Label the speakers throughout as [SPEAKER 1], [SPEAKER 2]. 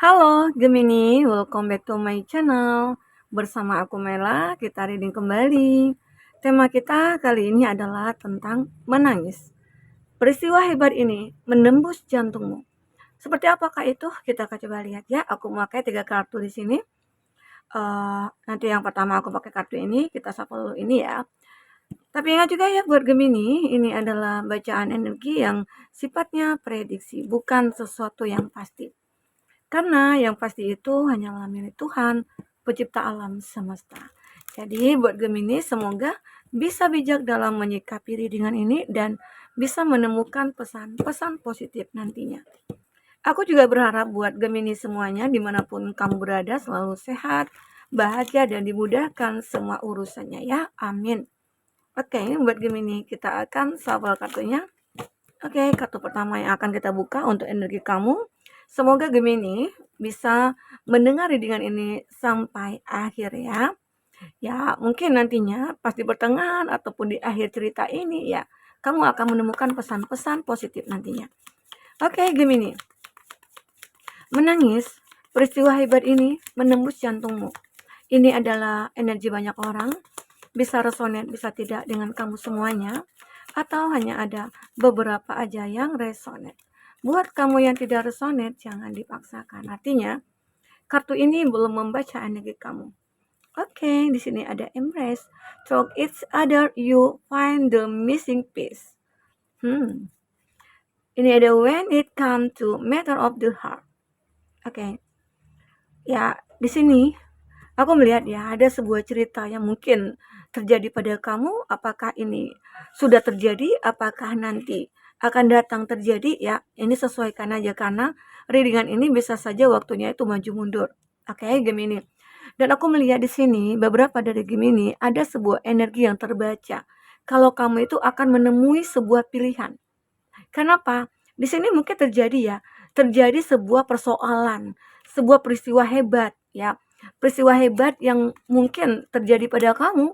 [SPEAKER 1] Halo Gemini, welcome back to my channel. Bersama aku Mela, kita reading kembali. Tema kita kali ini adalah tentang menangis. Peristiwa hebat ini menembus jantungmu. Seperti apakah itu? Kita akan coba lihat ya. Aku memakai 3 kartu di sini. Nanti yang pertama aku pakai kartu ini, kita sapa dulu ini ya. Tapi ingat juga ya buat Gemini, ini adalah bacaan energi yang sifatnya prediksi, bukan sesuatu yang pasti. Karena yang pasti itu hanyalah milik Tuhan, pencipta alam semesta. Jadi buat Gemini semoga bisa bijak dalam menyikapi readingan ini dan bisa menemukan pesan-pesan positif nantinya. Aku juga berharap buat Gemini semuanya dimanapun kamu berada selalu sehat, bahagia dan dimudahkan semua urusannya ya. Amin. Oke, buat Gemini kita akan shuffle kartunya. Oke, kartu pertama yang akan kita buka untuk energi kamu. Semoga Gemini bisa mendengar readingan ini sampai akhir ya. Ya, mungkin nantinya pas di pertengahan ataupun di akhir cerita ini ya, kamu akan menemukan pesan-pesan positif nantinya. Oke, Gemini. Menangis, peristiwa hebat ini menembus jantungmu. Ini adalah energi banyak orang, bisa resonate, bisa tidak dengan kamu semuanya, atau hanya ada beberapa aja yang resonate. Buat kamu yang tidak resonate, jangan dipaksakan. Artinya, kartu ini belum membaca energi kamu. Oke, di sini ada embrace. Through each other, you find the missing piece. Ini ada when it come to matter of the heart. Oke. Ya, di sini aku melihat ya ada sebuah cerita yang mungkin terjadi pada kamu. Apakah ini sudah terjadi? Apakah nanti akan datang terjadi? Ya, ini sesuaikan aja karena readingan ini bisa saja waktunya itu maju mundur. Oke, Gemini. Dan aku melihat di sini beberapa dari Gemini ada sebuah energi yang terbaca. Kalau kamu itu akan menemui sebuah pilihan. Kenapa? Di sini mungkin terjadi sebuah persoalan, sebuah peristiwa hebat ya. Peristiwa hebat yang mungkin terjadi pada kamu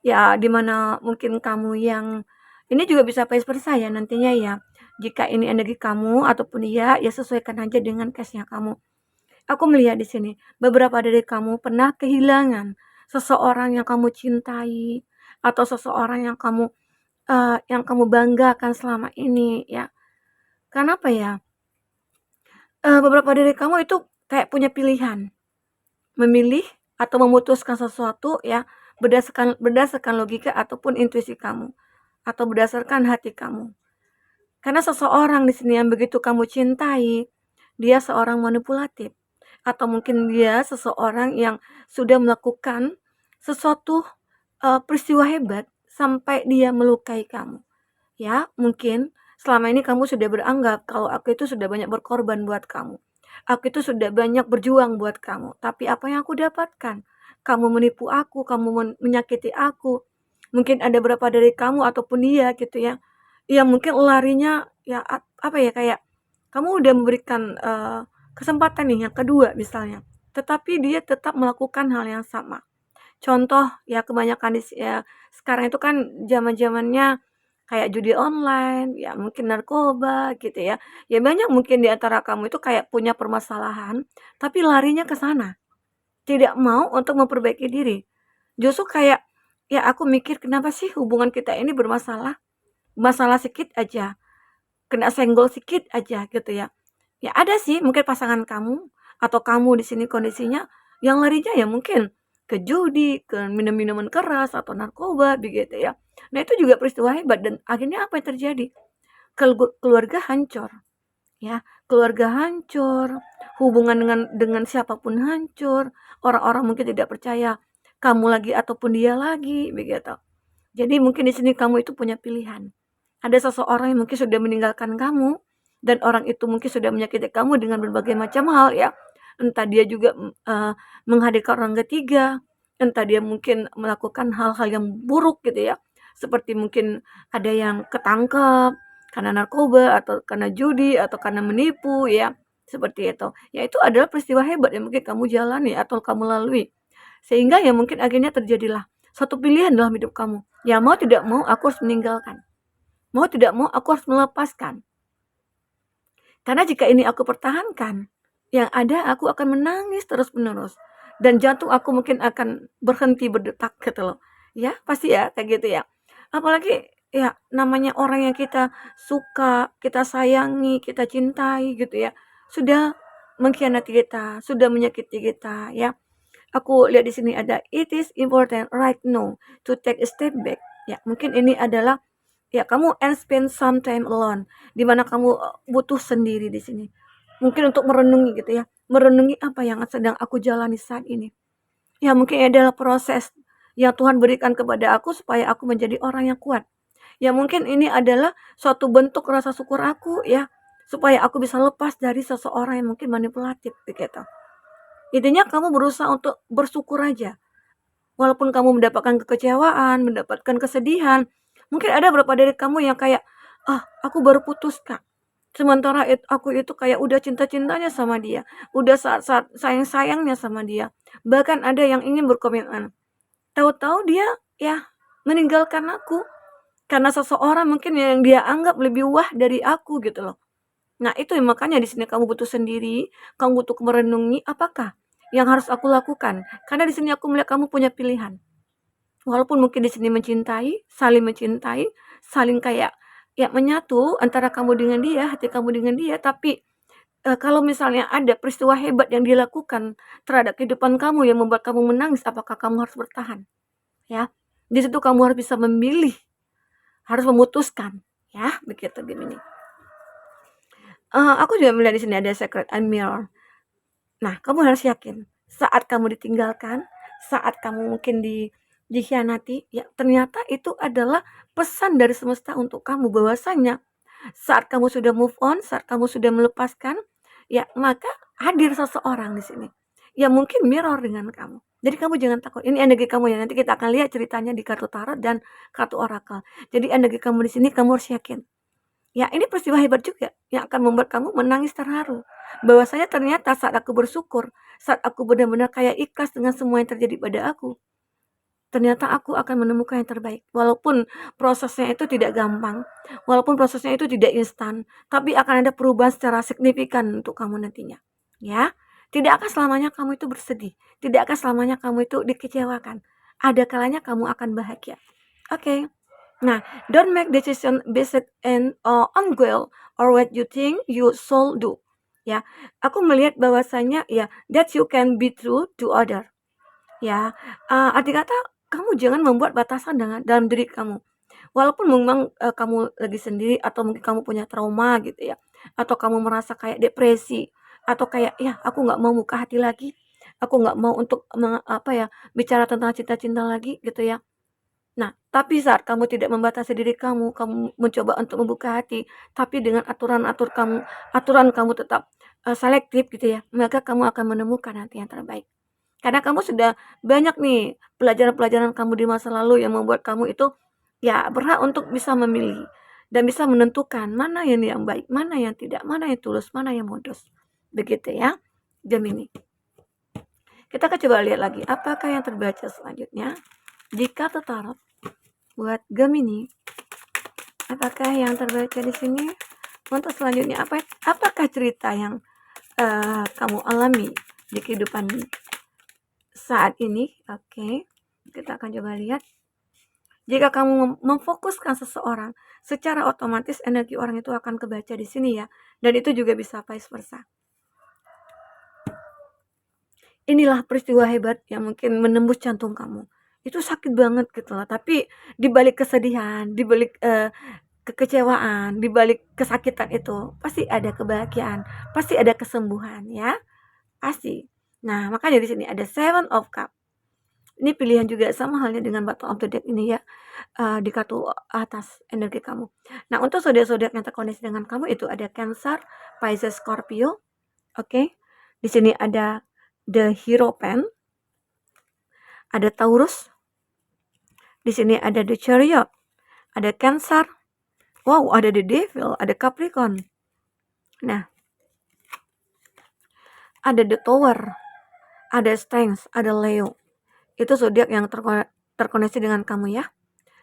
[SPEAKER 1] ya, dimana mungkin kamu yang ini juga bisa vice versa ya nantinya ya. Jika ini energi kamu ataupun dia ya sesuaikan aja dengan case-nya kamu. Aku melihat di sini beberapa dari kamu pernah kehilangan seseorang yang kamu cintai atau seseorang yang kamu banggakan selama ini ya. Karena apa ya? Beberapa dari kamu itu kayak punya pilihan, memilih atau memutuskan sesuatu ya berdasarkan logika ataupun intuisi kamu atau berdasarkan hati kamu. Karena seseorang di sini yang begitu kamu cintai, dia seorang manipulatif atau mungkin dia seseorang yang sudah melakukan sesuatu peristiwa hebat sampai dia melukai kamu. Ya, mungkin selama ini kamu sudah beranggap kalau aku itu sudah banyak berkorban buat kamu. Aku itu sudah banyak berjuang buat kamu. Tapi apa yang aku dapatkan? Kamu menipu aku, kamu menyakiti aku. Mungkin ada beberapa dari kamu ataupun dia gitu ya. Ya mungkin larinya ya apa ya kayak kamu udah memberikan kesempatan nih yang kedua misalnya. Tetapi dia tetap melakukan hal yang sama. Contoh ya kebanyakan ya sekarang itu kan zaman-zamannya kayak judi online, ya mungkin narkoba gitu ya. Ya banyak mungkin di antara kamu itu kayak punya permasalahan, tapi larinya ke sana. Tidak mau untuk memperbaiki diri. Justru kayak, ya aku mikir kenapa sih hubungan kita ini bermasalah? Masalah sedikit aja, kena senggol sedikit aja gitu ya. Ya ada sih mungkin pasangan kamu atau kamu di sini kondisinya yang larinya ya mungkin ke judi, ke minum-minuman keras atau narkoba begitu ya. Nah itu juga peristiwa hebat dan akhirnya apa yang terjadi? Keluarga hancur ya, keluarga hancur, hubungan dengan siapapun hancur, orang-orang mungkin tidak percaya kamu lagi ataupun dia lagi begitu. Jadi mungkin di sini kamu itu punya pilihan. Ada seseorang yang mungkin sudah meninggalkan kamu dan orang itu mungkin sudah menyakiti kamu dengan berbagai macam hal ya. Entah dia juga menghadirkan orang ketiga, entah dia mungkin melakukan hal-hal yang buruk gitu ya. Seperti mungkin ada yang ketangkep karena narkoba atau karena judi atau karena menipu ya. Seperti itu. Ya itu adalah peristiwa hebat yang mungkin kamu jalani atau kamu lalui. Sehingga ya mungkin akhirnya terjadilah satu pilihan dalam hidup kamu. Ya mau tidak mau aku harus meninggalkan. Mau tidak mau aku harus melepaskan. Karena jika ini aku pertahankan, Yang ada aku akan menangis terus-menerus dan jantung aku mungkin akan berhenti berdetak gitu loh. Ya, pasti ya kayak gitu ya. Apalagi ya namanya orang yang kita suka, kita sayangi, kita cintai gitu ya, sudah mengkhianati kita, sudah menyakiti kita ya. Aku lihat di sini ada it is important right now to take a step back. Ya, mungkin ini adalah ya kamu and spend some time alone, di mana kamu butuh sendiri di sini. Mungkin untuk merenungi gitu ya, merenungi apa yang sedang aku jalani saat ini. Ya mungkin ini adalah proses yang Tuhan berikan kepada aku supaya aku menjadi orang yang kuat. Ya mungkin ini adalah suatu bentuk rasa syukur aku ya, supaya aku bisa lepas dari seseorang yang mungkin manipulatif begitu. Intinya kamu berusaha untuk bersyukur aja. Walaupun kamu mendapatkan kekecewaan, mendapatkan kesedihan, mungkin ada beberapa dari kamu yang kayak, "Ah, aku baru putus, Kak." Sementara aku itu kayak udah cinta-cintanya sama dia, udah saat-saat sayang-sayangnya sama dia. Bahkan ada yang ingin berkomitmen. Tahu-tahu dia ya meninggalkan aku karena seseorang mungkin yang dia anggap lebih wah dari aku gitu loh. Nah, itu makanya di sini kamu butuh sendiri, kamu butuh merenungi apakah yang harus aku lakukan. Karena di sini aku melihat kamu punya pilihan. Walaupun mungkin di sini mencintai, saling kayak ya menyatu antara kamu dengan dia, hati kamu dengan dia, tapi kalau misalnya ada peristiwa hebat yang dilakukan terhadap kehidupan kamu yang membuat kamu menangis, apakah kamu harus bertahan? Ya, di situ kamu harus bisa memilih, harus memutuskan, ya, begitu Gemini. Aku juga melihat di sini ada secret admirer. Nah, kamu harus yakin saat kamu ditinggalkan, saat kamu mungkin dikhianati, ya ternyata itu adalah pesan dari semesta untuk kamu bahwasanya saat kamu sudah move on, saat kamu sudah melepaskan, ya maka hadir seseorang di sini yang mungkin mirror dengan kamu. Jadi kamu jangan takut. Ini energi kamu ya. Nanti kita akan lihat ceritanya di kartu tarot dan kartu orakel. Jadi energi kamu di sini kamu harus yakin. Ya, ini peristiwa hebat juga yang akan membuat kamu menangis terharu. Bahwasanya ternyata saat aku bersyukur, saat aku benar-benar kayak ikhlas dengan semua yang terjadi pada aku, ternyata aku akan menemukan yang terbaik. Walaupun prosesnya itu tidak gampang, walaupun prosesnya itu tidak instan, tapi akan ada perubahan secara signifikan untuk kamu nantinya. Ya, tidak akan selamanya kamu itu bersedih, tidak akan selamanya kamu itu dikecewakan. Ada kalanya kamu akan bahagia. Oke. Nah, don't make decision based on goal or what you think you should do. Ya, aku melihat bahwasanya ya that you can be true to other. Ya, arti kata kamu jangan membuat batasan dengan dalam diri kamu. Walaupun memang kamu lagi sendiri atau mungkin kamu punya trauma gitu ya, atau kamu merasa kayak depresi atau kayak ya aku nggak mau buka hati lagi, aku nggak mau untuk apa ya bicara tentang cinta-cinta lagi gitu ya. Nah, tapi saat kamu tidak membatasi diri kamu, kamu mencoba untuk membuka hati, tapi dengan aturan kamu tetap, selektif gitu ya, maka kamu akan menemukan nanti yang terbaik. Karena kamu sudah banyak nih pelajaran-pelajaran kamu di masa lalu yang membuat kamu itu, ya berhak untuk bisa memilih dan bisa menentukan mana yang baik, mana yang tidak, mana yang tulus, mana yang modus. Begitu ya, Gemini. Kita akan coba lihat lagi, apakah yang terbaca selanjutnya di kartu tarot buat Gemini. Apakah yang terbaca di sini? Untuk selanjutnya apakah cerita yang kamu alami di kehidupan saat ini? Oke, kita akan coba lihat. Jika kamu memfokuskan seseorang, secara otomatis energi orang itu akan kebaca di sini ya. Dan itu juga bisa vice versa. Inilah peristiwa hebat yang mungkin menembus jantung kamu. Itu sakit banget gitu loh, tapi di balik kesedihan, di balik kekecewaan, di balik kesakitan itu pasti ada kebahagiaan, pasti ada kesembuhan ya, pasti. Nah, makanya di sini ada Seven of Cup. Ini pilihan juga sama halnya dengan Bottom of the Deck ini ya, di kartu atas energi kamu. Nah, untuk zodiak-zodiak yang terkoneksi dengan kamu itu ada Cancer, Pisces, Scorpio. Oke. Di sini ada The Hierophant, ada Taurus. Di sini ada The Chariot, ada Cancer. Wow, ada The Devil, ada Capricorn. Nah, ada The Tower, ada Strength, ada Leo. Itu zodiak yang terkoneksi dengan kamu ya.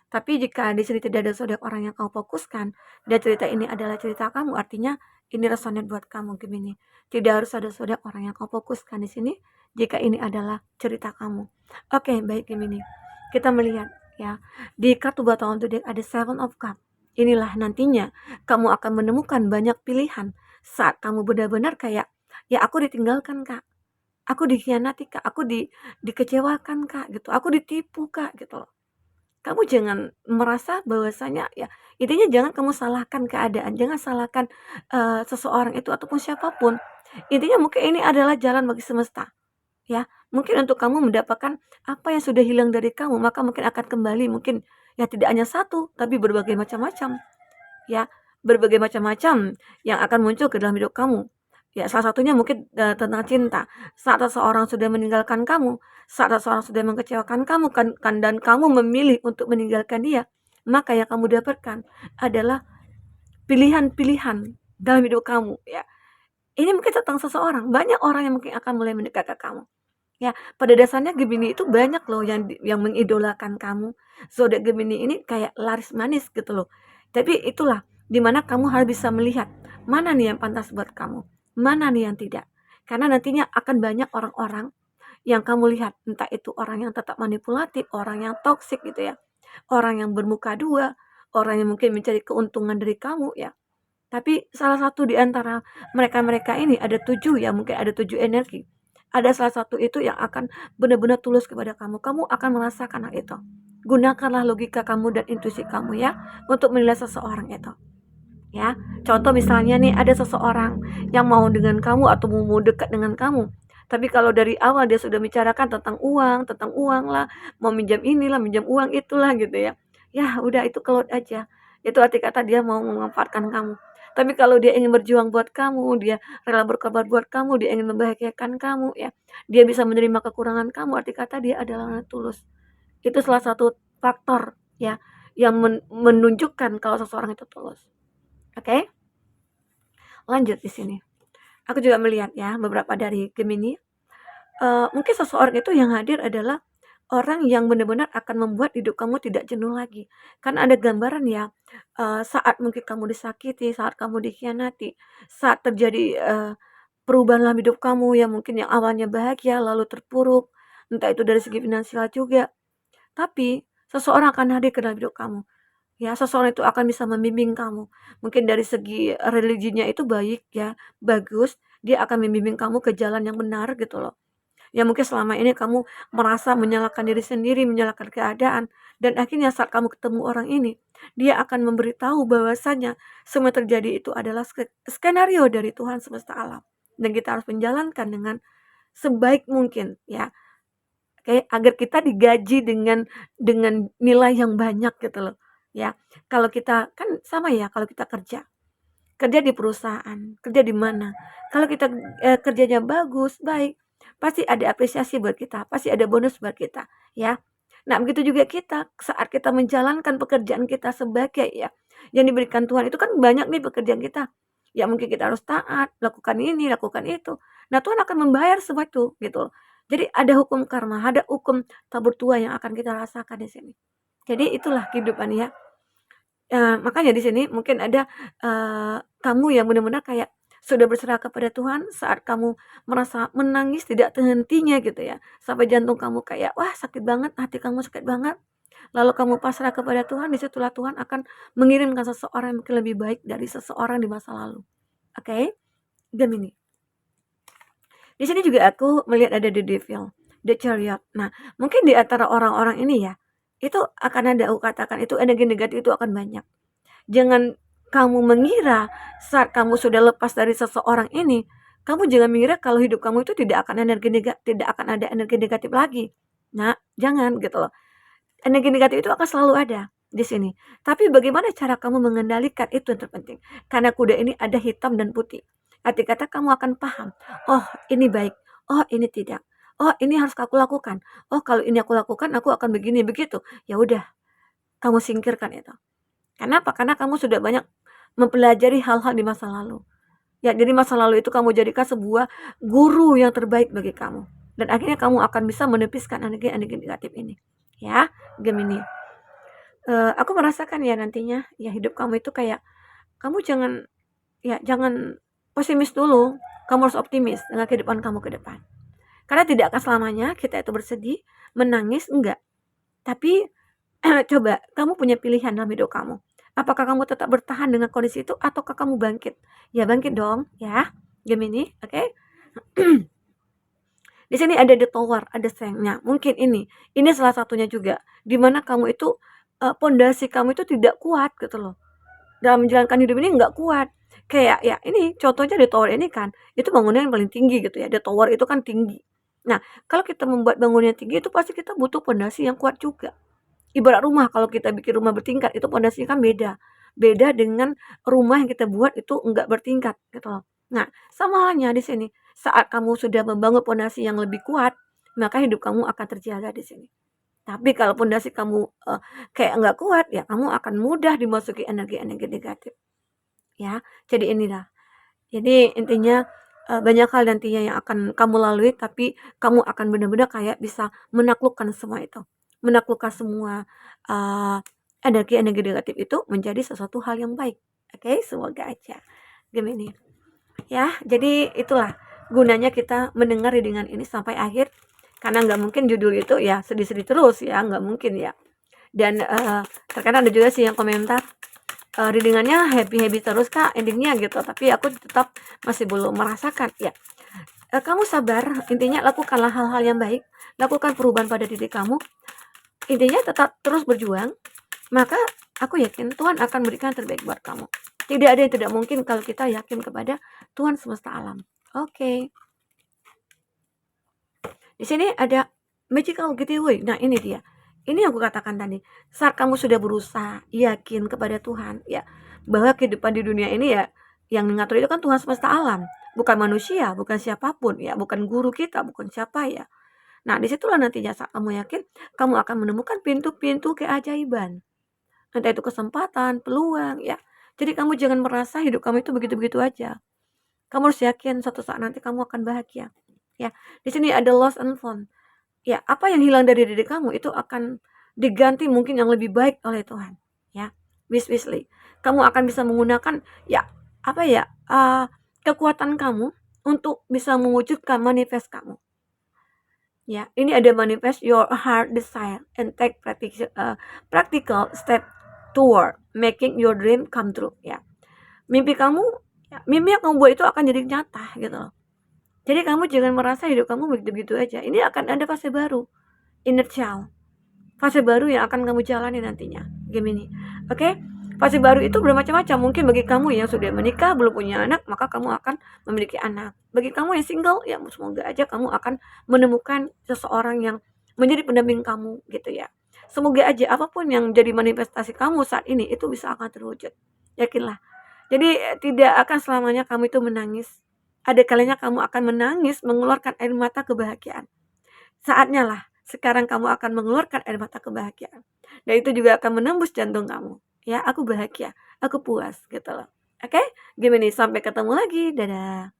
[SPEAKER 1] Tapi jika di sini tidak ada zodiak orang yang kamu fokuskan dan cerita ini adalah cerita kamu, artinya ini resonate buat kamu Gemini. Tidak harus ada orang yang kau fokuskan di sini jika ini adalah cerita kamu. Oke, baik Gemini. Kita melihat ya, di kartu bottom of the deck ada Seven of Cups. Inilah nantinya kamu akan menemukan banyak pilihan saat kamu benar-benar kayak, ya aku ditinggalkan Kak, aku dikhianati Kak, aku dikecewakan Kak gitu, aku ditipu Kak gitu loh. Kamu jangan merasa bahwasanya ya, intinya jangan kamu salahkan keadaan, jangan salahkan seseorang itu ataupun siapapun. Intinya mungkin ini adalah jalan bagi semesta. Ya, mungkin untuk kamu mendapatkan apa yang sudah hilang dari kamu, maka mungkin akan kembali, mungkin ya tidak hanya satu, tapi berbagai macam-macam. Ya, berbagai macam-macam yang akan muncul ke dalam hidup kamu. Ya, salah satunya mungkin tentang cinta. Saat seseorang sudah meninggalkan kamu, saat seseorang sudah mengecewakan kamu dan kamu memilih untuk meninggalkan dia, maka yang kamu dapatkan adalah pilihan-pilihan dalam hidup kamu ya. Ini mungkin tentang seseorang, banyak orang yang mungkin akan mulai mendekat ke kamu. Ya, pada dasarnya Gemini itu banyak loh yang mengidolakan kamu. Zodiak Gemini ini kayak laris manis gitu loh. Tapi itulah dimana kamu harus bisa melihat mana nih yang pantas buat kamu, mana nih yang tidak. Karena nantinya akan banyak orang-orang yang kamu lihat, entah itu orang yang tetap manipulatif, orang yang toksik gitu ya, orang yang bermuka dua, orang yang mungkin mencari keuntungan dari kamu ya. Tapi salah satu di antara mereka-mereka ini ada 7 ya, mungkin ada 7 energi. Ada salah satu itu yang akan benar-benar tulus kepada kamu. Kamu akan merasakan hal itu. Gunakanlah logika kamu dan intuisi kamu ya untuk menilai seseorang itu. Ya, contoh misalnya nih ada seseorang yang mau dengan kamu atau mau dekat dengan kamu. Tapi kalau dari awal dia sudah bicarakan tentang uang lah, mau minjam inilah, minjam uang itulah gitu ya. Ya, udah itu keluar aja. Itu arti kata dia mau memanfaatkan kamu. Tapi kalau dia ingin berjuang buat kamu, dia rela berkorban buat kamu, dia ingin membahagiakan kamu ya. Dia bisa menerima kekurangan kamu, arti kata dia adalah orang tulus. Itu salah satu faktor ya yang menunjukkan kalau seseorang itu tulus. Oke? Lanjut di sini. Aku juga melihat ya beberapa dari Gemini. Mungkin seseorang itu yang hadir adalah orang yang benar-benar akan membuat hidup kamu tidak jenuh lagi. Kan ada gambaran ya, saat mungkin kamu disakiti, saat kamu dikhianati, saat terjadi perubahan dalam hidup kamu yang mungkin yang awalnya bahagia lalu terpuruk, entah itu dari segi finansial juga. Tapi seseorang akan hadir ke dalam hidup kamu. Ya, seseorang itu akan bisa membimbing kamu. Mungkin dari segi religinya itu baik ya, bagus, dia akan membimbing kamu ke jalan yang benar gitu loh. Ya mungkin selama ini kamu merasa menyalahkan diri sendiri, menyalahkan keadaan, dan akhirnya saat kamu ketemu orang ini, dia akan memberitahu bahwasanya semua terjadi itu adalah skenario dari Tuhan semesta alam. Dan kita harus menjalankan dengan sebaik mungkin ya. Kayak agar kita digaji dengan nilai yang banyak gitu loh. Ya, kalau kita kan sama ya kalau kita kerja di perusahaan, kerja di mana. Kalau kita kerjanya bagus, baik, pasti ada apresiasi buat kita, pasti ada bonus buat kita, ya. Nah, begitu juga kita saat kita menjalankan pekerjaan kita sebagai ya yang diberikan Tuhan itu kan banyak nih pekerjaan kita. Ya mungkin kita harus taat, lakukan ini, lakukan itu. Nah, Tuhan akan membayar semua itu gitu loh. Jadi ada hukum karma, ada hukum tabur tuai yang akan kita rasakan di sini. Jadi itulah kehidupan ya. Makanya di sini mungkin ada kamu yang benar-benar kayak sudah berserah kepada Tuhan saat kamu merasa menangis tidak terhentinya gitu ya, sampai jantung kamu kayak, wah sakit banget, hati kamu sakit banget. Lalu kamu pasrah kepada Tuhan, disitulah Tuhan akan mengirimkan seseorang yang mungkin lebih baik dari seseorang di masa lalu. Oke, Gemini. Di sini juga aku melihat ada the devil, the chariot. Nah, mungkin di antara orang-orang ini ya, itu akan ada, aku katakan itu energi negatif itu akan banyak. Jangan kamu mengira saat kamu sudah lepas dari seseorang ini, kamu jangan mengira kalau hidup kamu itu tidak akan ada energi negatif lagi. Nah, jangan gitu loh. Energi negatif itu akan selalu ada di sini. Tapi bagaimana cara kamu mengendalikan itu yang terpenting. Karena kuda ini ada hitam dan putih. Arti kata kamu akan paham, oh ini baik, oh ini tidak, oh ini harus aku lakukan, oh kalau ini aku lakukan aku akan begini begitu. Ya udah, kamu singkirkan itu. Kenapa? Karena kamu sudah banyak mempelajari hal-hal di masa lalu. Ya, jadi masa lalu itu kamu jadikan sebuah guru yang terbaik bagi kamu. Dan akhirnya kamu akan bisa menepiskan energi-energi negatif ini. Ya, Gemini. Aku merasakan ya nantinya, ya hidup kamu itu kayak, kamu jangan, ya jangan pesimis dulu, kamu harus optimis dengan kehidupan kamu ke depan. Karena tidak akan selamanya kita itu bersedih, menangis, enggak. Tapi coba kamu punya pilihan dalam hidup kamu. Apakah kamu tetap bertahan dengan kondisi itu ataukah kamu bangkit? Ya bangkit dong, ya. Gemini, oke? Di sini ada the tower, ada strength-nya. Mungkin ini salah satunya juga. Di mana kamu itu pondasi kamu itu tidak kuat gitu loh. Dalam menjalankan hidup ini nggak kuat. Kayak ya ini contohnya the tower ini kan, itu bangunan yang paling tinggi gitu ya. The tower itu kan tinggi. Nah, kalau kita membuat bangunan yang tinggi itu pasti kita butuh pondasi yang kuat juga. Ibarat rumah, kalau kita bikin rumah bertingkat itu pondasinya kan beda. Beda dengan rumah yang kita buat itu enggak bertingkat gitu loh. Nah, sama halnya di sini. Saat kamu sudah membangun pondasi yang lebih kuat, maka hidup kamu akan terjaga di sini. Tapi kalau pondasi kamu kayak enggak kuat, ya kamu akan mudah dimasuki energi-energi negatif. Ya, jadi inilah. Jadi intinya banyak hal nantinya yang akan kamu lalui, tapi kamu akan benar-benar kayak bisa menaklukkan semua itu. Menaklukkan semua energi-energi negatif itu menjadi sesuatu hal yang baik. Oke, semoga aja. Gemini. Ya, jadi itulah gunanya kita mendengar readingan ini sampai akhir. Karena nggak mungkin judul itu ya sedih-sedih terus ya, nggak mungkin ya. Dan terkadang ada juga sih yang komentar, readingannya happy-happy terus kak endingnya gitu, tapi aku tetap masih belum merasakan ya. Kamu sabar, intinya lakukanlah hal-hal yang baik, lakukan perubahan pada diri kamu, intinya tetap terus berjuang, maka aku yakin Tuhan akan berikan yang terbaik buat kamu. Tidak ada yang tidak mungkin kalau kita yakin kepada Tuhan semesta alam. Oke. Di sini ada magical getaway. Nah, ini dia. Ini yang aku katakan tadi. Saat kamu sudah berusaha yakin kepada Tuhan, ya, bahwa kehidupan di dunia ini ya yang mengatur itu kan Tuhan semesta alam, bukan manusia, bukan siapapun ya, bukan guru kita, bukan siapa ya. Nah, disitulah nantinya saat kamu yakin, kamu akan menemukan pintu-pintu keajaiban. Entah itu kesempatan, peluang, ya. Jadi kamu jangan merasa hidup kamu itu begitu-begitu aja. Kamu harus yakin suatu saat nanti kamu akan bahagia. Ya, di sini ada lost and found. Ya, apa yang hilang dari diri kamu itu akan diganti mungkin yang lebih baik oleh Tuhan. Ya, wisely. Kamu akan bisa menggunakan ya apa ya kekuatan kamu untuk bisa mewujudkan manifest kamu. Ya, ini ada manifest your heart desire and take practical step toward making your dream come true. Ya, mimpi kamu, mimpi yang kamu buat itu akan jadi nyata gitu loh. Jadi kamu jangan merasa hidup kamu begitu-begitu aja. Ini akan ada fase baru, inner child. Fase baru yang akan kamu jalani nantinya, Gemini. Oke? Fase baru itu bermacam-macam. Mungkin bagi kamu yang sudah menikah, belum punya anak, maka kamu akan memiliki anak. Bagi kamu yang single, ya semoga aja kamu akan menemukan seseorang yang menjadi pendamping kamu gitu ya. Semoga aja apapun yang jadi manifestasi kamu saat ini itu bisa akan terwujud. Yakinlah. Jadi tidak akan selamanya kamu itu menangis. Ada kalanya kamu akan menangis, mengeluarkan air mata kebahagiaan. Saatnya lah, sekarang kamu akan mengeluarkan air mata kebahagiaan. Dan itu juga akan menembus jantung kamu. Ya, aku bahagia, aku puas gitu loh. Oke? Gimana nih? Sampai ketemu lagi. Dadah.